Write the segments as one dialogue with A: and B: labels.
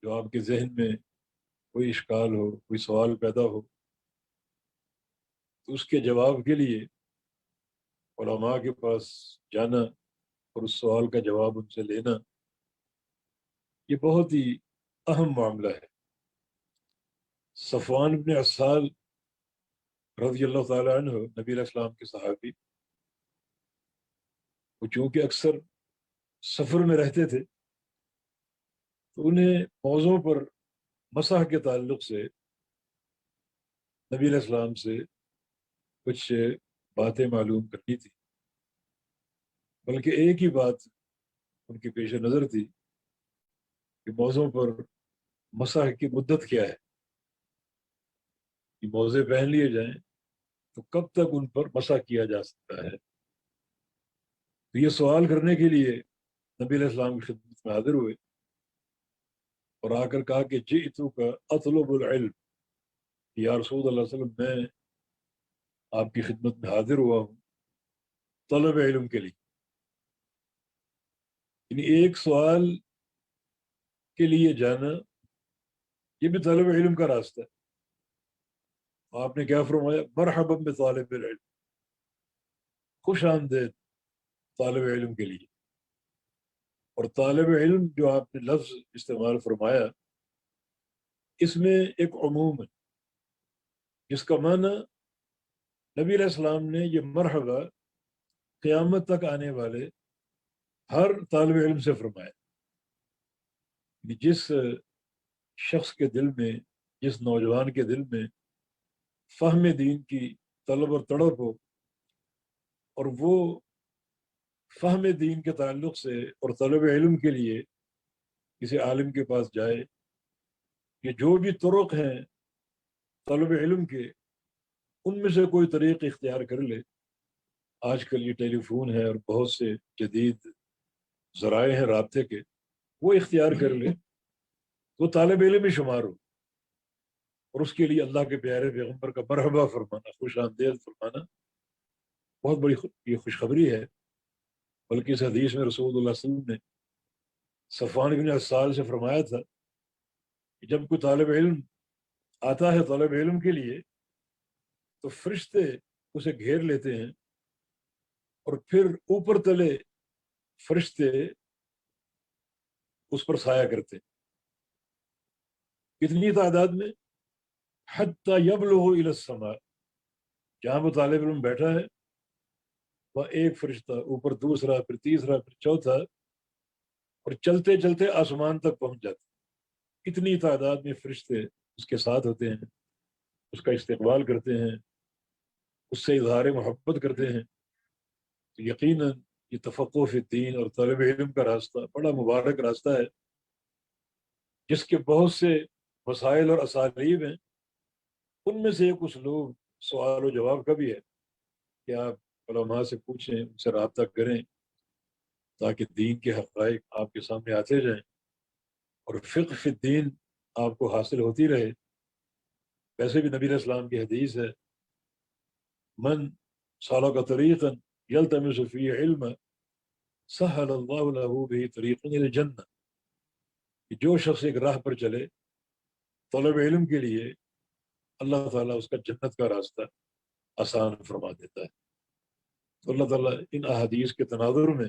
A: جو آپ کے ذہن میں کوئی اشکال ہو، کوئی سوال پیدا ہو، تو اس کے جواب کے لیے علماء کے پاس جانا اور اس سوال کا جواب ان سے لینا، یہ بہت ہی اہم معاملہ ہے۔ صفوان بن عسال رضی اللہ تعالیٰ عنہ، نبی علیہ السلام کے صحابی، وہ چونکہ اکثر سفر میں رہتے تھے تو انہیں موضوع پر مسح کے تعلق سے نبی علیہ السلام سے کچھ باتیں معلوم کرنی تھی، بلکہ ایک ہی بات ان کے پیش نظر تھی کہ موضوع پر مسح کی مدت کیا ہے، کہ موزے پہن لیے جائیں تو کب تک ان پر مسح کیا جا سکتا ہے۔ تو یہ سوال کرنے کے لیے نبی علیہ السلام کی خدمت میں حاضر ہوئے اور آ کر کہا کہ جئتو کا اطلب العلم، یا رسول اللہ صلی اللہ علیہ وسلم، میں آپ کی خدمت میں حاضر ہوا ہوں طلب علم کے لیے۔ یعنی ایک سوال کے لیے جانا یہ بھی طلب علم کا راستہ ہے۔ آپ نے کیا فرمایا؟ مرحبا بطالب العلم، خوش آمدید طالب علم کے لیے۔ اور طالب علم جو آپ نے لفظ استعمال فرمایا، اس میں ایک عموم ہے جس کا معنی نبی علیہ السلام نے یہ مرحبا قیامت تک آنے والے ہر طالب علم سے فرمایا۔ یعنی جس شخص کے دل میں، جس نوجوان کے دل میں فہم دین کی طلب اور تڑپ ہو، اور وہ فہم دین کے تعلق سے اور طلب علم کے لیے کسی عالم کے پاس جائے، کہ جو بھی طرق ہیں طلب علم کے، ان میں سے کوئی طریق اختیار کر لے۔ آج کل یہ ٹیلی فون ہے اور بہت سے جدید ذرائع ہیں رابطے کے، وہ اختیار کر لے تو طالب علم ہی شمار ہو، اور اس کے لیے اللہ کے پیارے پیغمبر کا مرحبا فرمانا، خوش آمدید فرمانا، بہت بڑی یہ خوشخبری ہے۔ بلکہ اس حدیث میں رسول اللہ صلی اللہ علیہ وسلم نے صفوان بن عسال سے فرمایا تھا کہ جب کوئی طالب علم آتا ہے طالب علم کے لیے تو فرشتے اسے گھیر لیتے ہیں، اور پھر اوپر تلے فرشتے اس پر سایہ کرتے ہیں۔ کتنی تعداد میں؟ حتی یبلغ الی السماء، جہاں وہ طالب علم بیٹھا ہے وہ ایک فرشتہ، اوپر دوسرا، پھر تیسرا، پھر چوتھا، اور چلتے چلتے آسمان تک پہنچ جاتے۔ اتنی تعداد میں فرشتے اس کے ساتھ ہوتے ہیں، اس کا استقبال کرتے ہیں، اس سے اظہار محبت کرتے ہیں۔ تو یقیناً یہ تفقہ فی الدین اور طالب علم کا راستہ بڑا مبارک راستہ ہے، جس کے بہت سے وسائل اور اسالیب ہیں۔ ان میں سے ایک اسلوب سوال و جواب کا بھی ہے کہ آپ علماء سے پوچھیں، ان سے رابطہ کریں، تاکہ دین کے حقائق آپ کے سامنے آتے جائیں اور فقہ فی الدین آپ کو حاصل ہوتی رہے۔ ویسے بھی نبی علیہ السلام کی حدیث ہے، من سلک طریقا یلتمس فیہ علما سہل اللہ لہ بہ طریقا الی الجنہ، کہ جو شخص ایک راہ پر چلے طلب علم کے لیے، اللہ تعالیٰ اس کا جنت کا راستہ آسان فرما دیتا ہے۔ تو اللہ تعالیٰ ان احادیث کے تناظر میں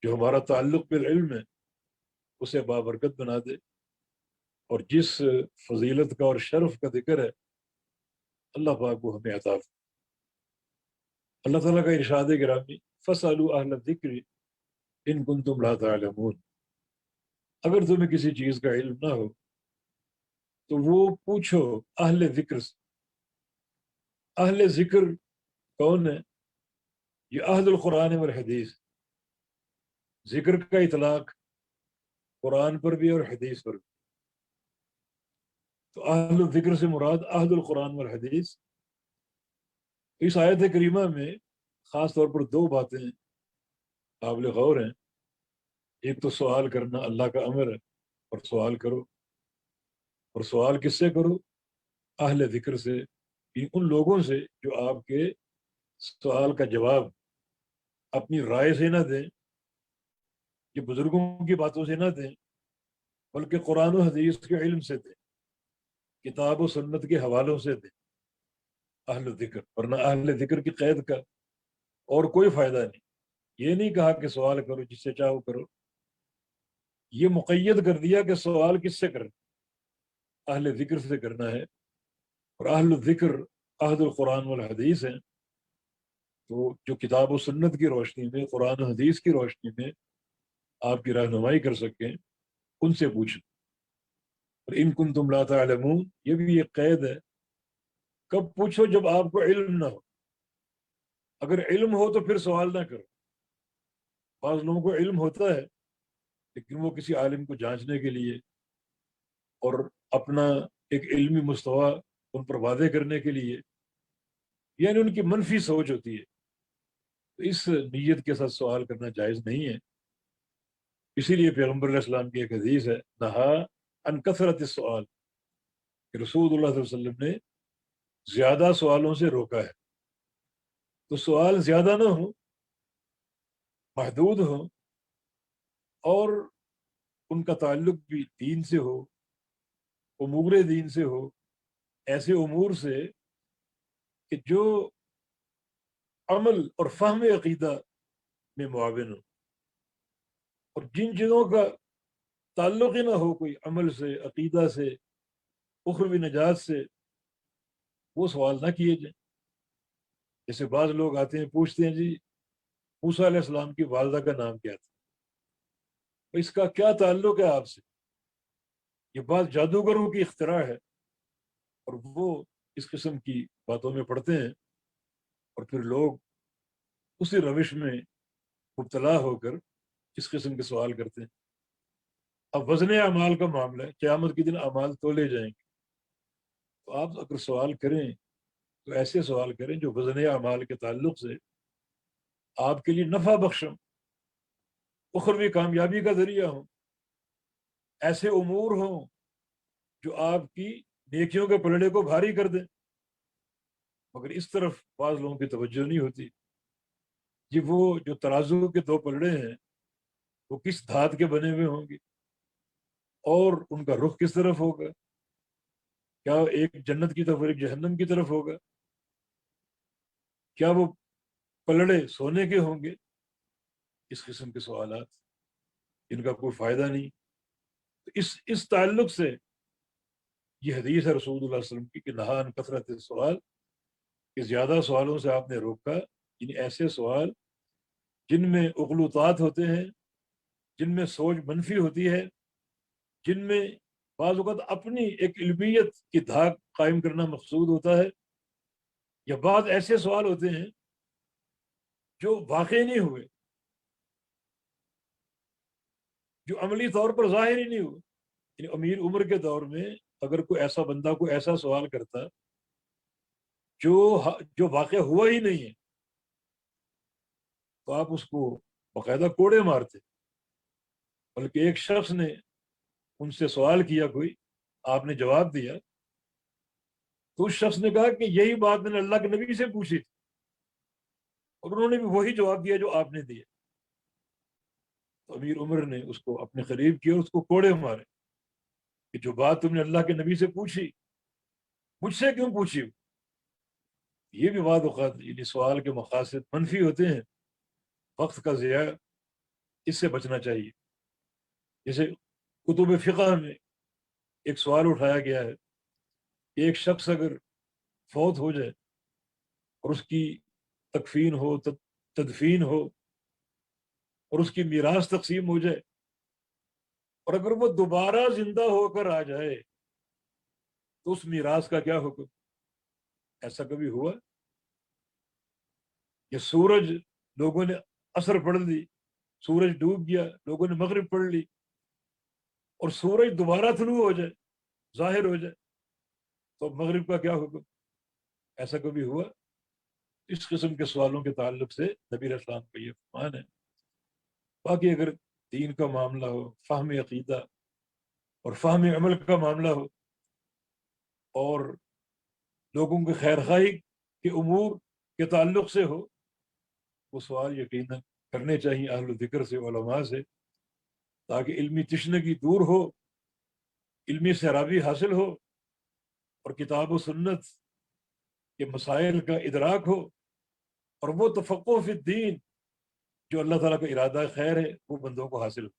A: جو ہمارا تعلق بالعلم ہے اسے بابرکت بنا دے، اور جس فضیلت کا اور شرف کا ذکر ہے اللہ پاک کو ہمیں عطا فرمائے۔ اللہ تعالیٰ کا ارشاد گرامی، فَاسْأَلُوا أَهْلَ الذِّكْرِ إِن كُنتُمْ لَا تَعْلَمُونَ، اگر تمہیں کسی چیز کا علم نہ ہو تو وہ پوچھو اہل ذکر سے۔ اہل ذکر کون ہے؟ یہ اہل القرآن والحدیث۔ ذکر کا اطلاق قرآن پر بھی اور حدیث پر بھی۔ تو اہل الذکر سے مراد اہل القرآن والحدیث۔ اس آیت کریمہ میں خاص طور پر دو باتیں قابل غور ہیں۔ ایک تو سوال کرنا اللہ کا امر ہے، اور سوال کرو، اور سوال کس سے کرو؟ اہل ذکر سے، ان لوگوں سے جو آپ کے سوال کا جواب اپنی رائے سے نہ دیں، کہ بزرگوں کی باتوں سے نہ دیں، بلکہ قرآن و حدیث کے علم سے دیں، کتاب و سنت کے حوالوں سے دیں اہل ذکر، ورنہ اہل ذکر کی قید کا اور کوئی فائدہ نہیں۔ یہ نہیں کہا کہ سوال کرو جس سے چاہو کرو، یہ مقید کر دیا کہ سوال کس سے کرنا، اہل ذکر سے کرنا ہے، اور اہل ذکر اہل القرآن والحدیث ہیں، تو جو کتاب و سنت کی روشنی میں، قرآن و حدیث کی روشنی میں آپ کی رہنمائی کر سکیں، ان سے پوچھیں۔ اور ان کنتم لا تعلمون، یہ بھی ایک قید ہے، کب پوچھو؟ جب آپ کو علم نہ ہو۔ اگر علم ہو تو پھر سوال نہ کرو۔ بعض لوگوں کو علم ہوتا ہے لیکن وہ کسی عالم کو جانچنے کے لیے اور اپنا ایک علمی مستویٰ ان پر واضح کرنے کے لیے، یعنی ان کی منفی سوچ ہوتی ہے، تو اس نیت کے ساتھ سوال کرنا جائز نہیں ہے۔ اسی لیے پیغمبر علیہ السلام کی ایک حدیث ہے، نہا عن کثرت السؤال، کہ رسول اللہ صلی اللہ علیہ وسلم نے زیادہ سوالوں سے روکا ہے۔ تو سوال زیادہ نہ ہو، محدود ہو، اور ان کا تعلق بھی دین سے ہو، امور دین سے ہو، ایسے امور سے کہ جو عمل اور فہم عقیدہ میں معاون ہو، اور جن چیزوں کا تعلق ہی نہ ہو کوئی عمل سے، عقیدہ سے، اخروی نجات سے، وہ سوال نہ کیے جائیں۔ جیسے بعض لوگ آتے ہیں پوچھتے ہیں جی موسیٰ علیہ السلام کی والدہ کا نام کیا تھا، اس کا کیا تعلق ہے آپ سے؟ یہ بات جادوگروں کی اختراع ہے، اور وہ اس قسم کی باتوں میں پڑھتے ہیں، اور پھر لوگ اسی روش میں مبتلا ہو کر اس قسم کے سوال کرتے ہیں۔ اب وزن اعمال کا معاملہ ہے، قیامت کے دن اعمال تولے جائیں گے، تو آپ اگر سوال کریں تو ایسے سوال کریں جو وزن اعمال کے تعلق سے آپ کے لیے نفع بخشوں، اخروی کامیابی کا ذریعہ ہوں، ایسے امور ہوں جو آپ کی نیکیوں کے پلڑے کو بھاری کر دیں۔ مگر اس طرف بعض لوگوں کی توجہ نہیں ہوتی، جی وہ جو ترازو کے دو پلڑے ہیں وہ کس دھات کے بنے ہوئے ہوں گے، اور ان کا رخ کس طرف ہوگا، کیا ایک جنت کی طرف اور ایک جہنم کی طرف ہوگا، کیا وہ پلڑے سونے کے ہوں گے؟ اس قسم کے سوالات ان کا کوئی فائدہ نہیں۔ تو اس تعلق سے یہ حدیث ہے رسول اللہ صلی اللہ علیہ وسلم کی کہ نہا عن کثرت السؤال، کہ زیادہ سوالوں سے آپ نے روکا، یعنی ایسے سوال جن میں اغلوطات ہوتے ہیں، جن میں سوچ منفی ہوتی ہے، جن میں بعض اوقات اپنی ایک علمیت کی دھاک قائم کرنا مقصود ہوتا ہے، یا بعض ایسے سوال ہوتے ہیں جو واقع نہیں ہوئے، جو عملی طور پر ظاہر ہی نہیں ہوئے۔ یعنی امیر عمر کے دور میں اگر کوئی ایسا بندہ کوئی ایسا سوال کرتا جو واقع ہوا ہی نہیں ہے، تو آپ اس کو باقاعدہ کوڑے مارتے۔ بلکہ ایک شخص نے ان سے سوال کیا، کوئی آپ نے جواب دیا، تو اس شخص نے کہا کہ یہی بات میں نے اللہ کے نبی سے پوچھی تھی، اور انہوں نے بھی وہی جواب دیا جو آپ نے دیا۔ تو امیر عمر نے اس کو اپنے قریب کیا اور اس کو کوڑے مارے کہ جو بات تم نے اللہ کے نبی سے پوچھی مجھ سے کیوں پوچھی؟ یہ بھی بعض اوقات یعنی سوال کے مقاصد منفی ہوتے ہیں، وقت کا ضیاع، اس سے بچنا چاہیے۔ جیسے کتب فقہ میں ایک سوال اٹھایا گیا ہے، ایک شخص اگر فوت ہو جائے اور اس کی تکفین ہو، تدفین ہو، اور اس کی میراث تقسیم ہو جائے، اور اگر وہ دوبارہ زندہ ہو کر آ جائے تو اس میراث کا کیا حکم؟ ایسا کبھی ہوا؟ یہ سورج لوگوں نے عصر پڑھ لی، سورج ڈوب گیا، لوگوں نے مغرب پڑھ لی، اور سورج دوبارہ طلوع ہو جائے، ظاہر ہو جائے، تو مغرب کا کیا حکم؟ ایسا کبھی ہوا؟ اس قسم کے سوالوں کے تعلق سے نبی علیہ السلام کا یہ فرمان ہے۔ باقی اگر دین کا معاملہ ہو، فہم عقیدہ اور فہم عمل کا معاملہ ہو، اور لوگوں کے خیر خواہی کے امور کے تعلق سے ہو، وہ سوال یقیناً کرنے چاہیے اہل ذکر سے، علماء سے، تاکہ علمی تشنگی دور ہو علمی سیرابی حاصل ہو اور کتاب و سنت کے مسائل کا ادراک ہو، اور وہ تفقہ فی الدین جو اللہ تعالیٰ کا ارادہ خیر ہے وہ بندوں کو حاصل ہو۔